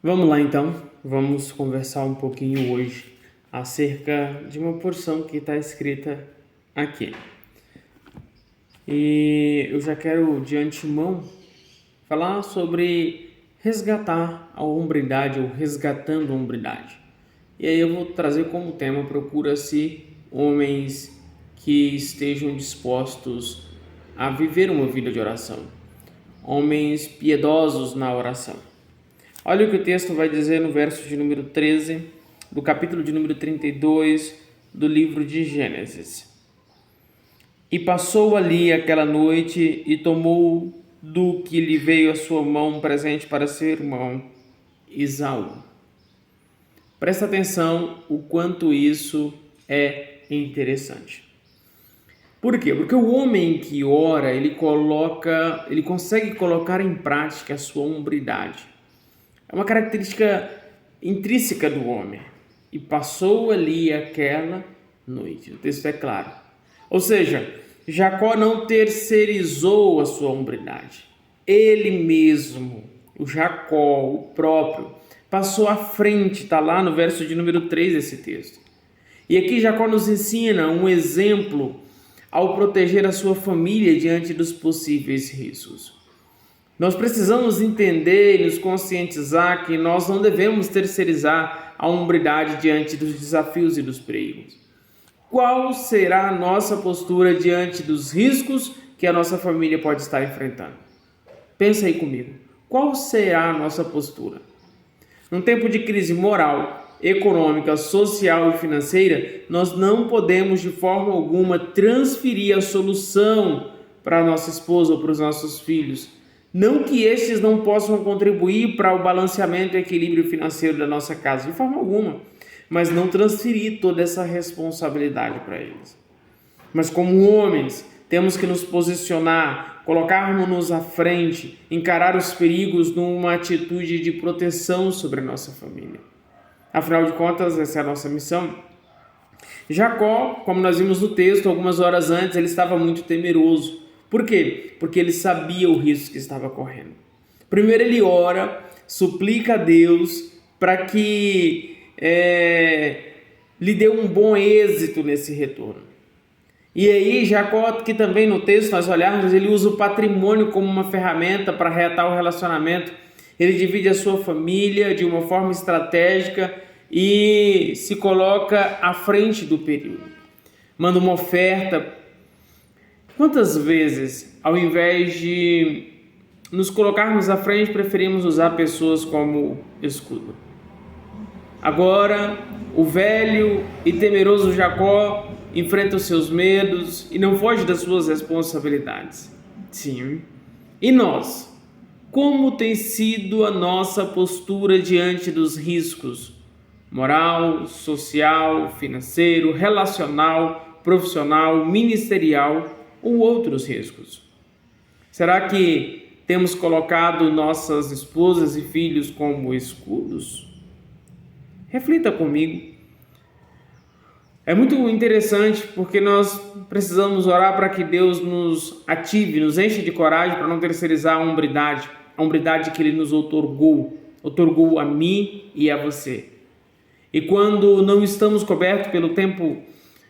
Vamos lá então, vamos conversar um pouquinho hoje acerca de uma porção que está escrita aqui. E eu já quero de antemão falar sobre resgatar a hombridade ou resgatando a hombridade. E aí eu vou trazer como tema: procura-se homens que estejam dispostos a viver uma vida de oração, homens piedosos na oração. Olha o que o texto vai dizer no verso de número 13, do capítulo de número 32 do livro de Gênesis. E passou ali aquela noite e tomou do que lhe veio à sua mão um presente para seu irmão Esaú. Presta atenção o quanto isso é interessante. Por quê? Porque o homem que ora, ele consegue colocar em prática a sua hombridade. É uma característica intrínseca do homem. E passou ali aquela noite. O texto é claro. Ou seja, Jacó não terceirizou a sua hombridade. Ele mesmo, o Jacó, o próprio, passou à frente. Está lá no verso de número 3 desse texto. E aqui Jacó nos ensina um exemplo ao proteger a sua família diante dos possíveis riscos. Nós precisamos entender e nos conscientizar que nós não devemos terceirizar a hombridade diante dos desafios e dos perigos. Qual será a nossa postura diante dos riscos que a nossa família pode estar enfrentando? Pensa aí comigo. Qual será a nossa postura? Num tempo de crise moral, econômica, social e financeira, nós não podemos de forma alguma transferir a solução para a nossa esposa ou para os nossos filhos. Não que estes não possam contribuir para o balanceamento e equilíbrio financeiro da nossa casa, de forma alguma, mas não transferir toda essa responsabilidade para eles. Mas como homens, temos que nos posicionar, colocarmos-nos à frente, encarar os perigos numa atitude de proteção sobre a nossa família. Afinal de contas, essa é a nossa missão. Jacó, como nós vimos no texto, algumas horas antes, ele estava muito temeroso. Por quê? Porque ele sabia o risco que estava correndo. Primeiro ele ora, suplica a Deus para que lhe dê um bom êxito nesse retorno. E aí Jacó, que também no texto nós olharmos, ele usa o patrimônio como uma ferramenta para reatar o relacionamento. Ele divide a sua família de uma forma estratégica e se coloca à frente do período. Manda uma oferta. Quantas vezes, ao invés de nos colocarmos à frente, preferimos usar pessoas como escudo? Agora, o velho e temeroso Jacó enfrenta os seus medos e não foge das suas responsabilidades. Sim. E nós? Como tem sido a nossa postura diante dos riscos moral, social, financeiro, relacional, profissional, ministerial ou outros riscos? Será que temos colocado nossas esposas e filhos como escudos? Reflita comigo. É muito interessante porque nós precisamos orar para que Deus nos ative, nos enche de coragem para não terceirizar a hombridade que Ele nos otorgou a mim e a você. E quando não estamos cobertos pelo tempo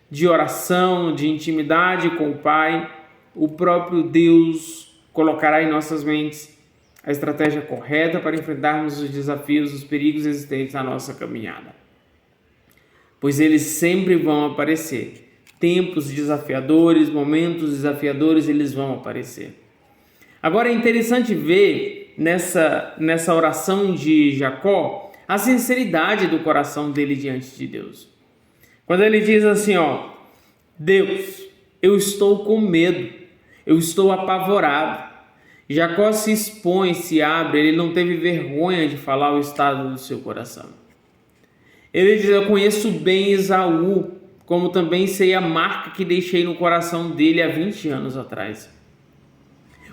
de oração, de intimidade com o Pai, o próprio Deus colocará em nossas mentes a estratégia correta para enfrentarmos os desafios, os perigos existentes na nossa caminhada. Pois eles sempre vão aparecer. Tempos desafiadores, momentos desafiadores, eles vão aparecer. Agora é interessante ver nessa oração de Jacó a sinceridade do coração dele diante de Deus. Quando ele diz assim, Deus, eu estou com medo, eu estou apavorado. Jacó se expõe, se abre, ele não teve vergonha de falar o estado do seu coração. Ele diz, eu conheço bem Esaú, como também sei a marca que deixei no coração dele há 20 anos atrás.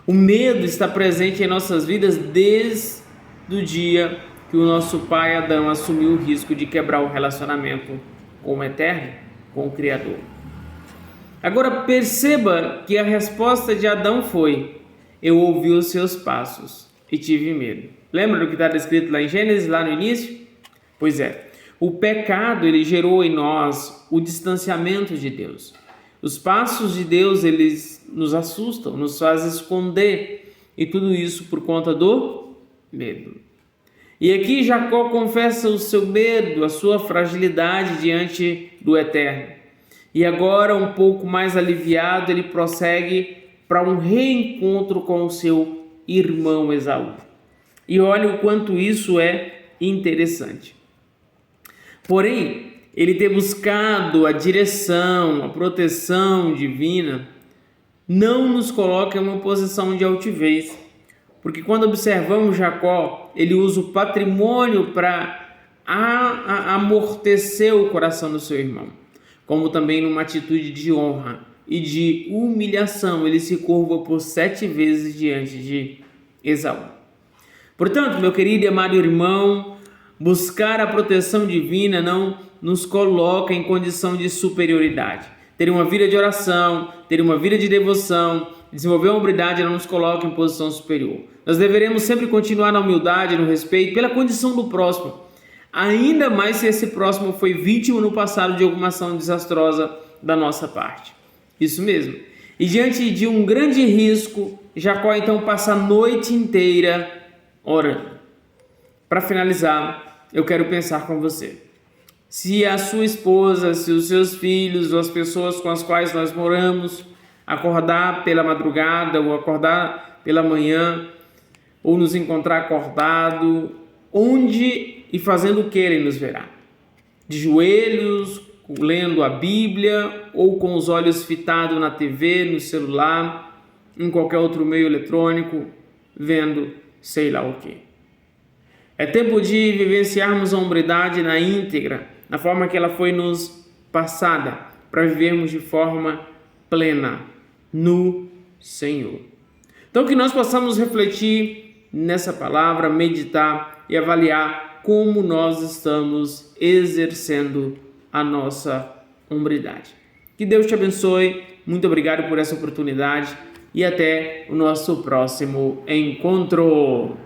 O medo está presente em nossas vidas desde o dia que o nosso pai Adão assumiu o risco de quebrar o relacionamento com o Eterno, com o Criador. Agora perceba que a resposta de Adão foi: eu ouvi os seus passos, e tive medo. Lembra do que está descrito lá em Gênesis, lá no início? Pois é, o pecado ele gerou em nós o distanciamento de Deus. Os passos de Deus eles nos assustam, nos fazem esconder, e tudo isso por conta do medo. E aqui Jacó confessa o seu medo, a sua fragilidade diante do Eterno. E agora, um pouco mais aliviado, ele prossegue para um reencontro com o seu irmão Esaú. E olha o quanto isso é interessante. Porém, ele ter buscado a direção, a proteção divina, não nos coloca em uma posição de altivez. Porque quando observamos Jacó, ele usa o patrimônio para amortecer o coração do seu irmão. Como também numa atitude de honra e de humilhação, ele se curva por 7 vezes diante de Esaú. Portanto, meu querido e amado irmão, buscar a proteção divina não nos coloca em condição de superioridade. Ter uma vida de oração, ter uma vida de devoção, desenvolver a hombridade não nos coloca em posição superior. Nós deveremos sempre continuar na humildade, no respeito, pela condição do próximo. Ainda mais se esse próximo foi vítima no passado de alguma ação desastrosa da nossa parte. Isso mesmo. E diante de um grande risco, Jacó então passa a noite inteira orando. Para finalizar, eu quero pensar com você. Se a sua esposa, se os seus filhos ou as pessoas com as quais nós moramos acordar pela madrugada ou acordar pela manhã ou nos encontrar acordado, onde e fazendo o que ele nos verá? De joelhos, lendo a Bíblia ou com os olhos fitados na TV, no celular, em qualquer outro meio eletrônico, vendo sei lá o que. É tempo de vivenciarmos a hombridade na íntegra, na forma que ela foi nos passada, para vivermos de forma plena no Senhor. Então que nós possamos refletir nessa palavra, meditar e avaliar como nós estamos exercendo a nossa hombridade. Que Deus te abençoe, muito obrigado por essa oportunidade e até o nosso próximo encontro.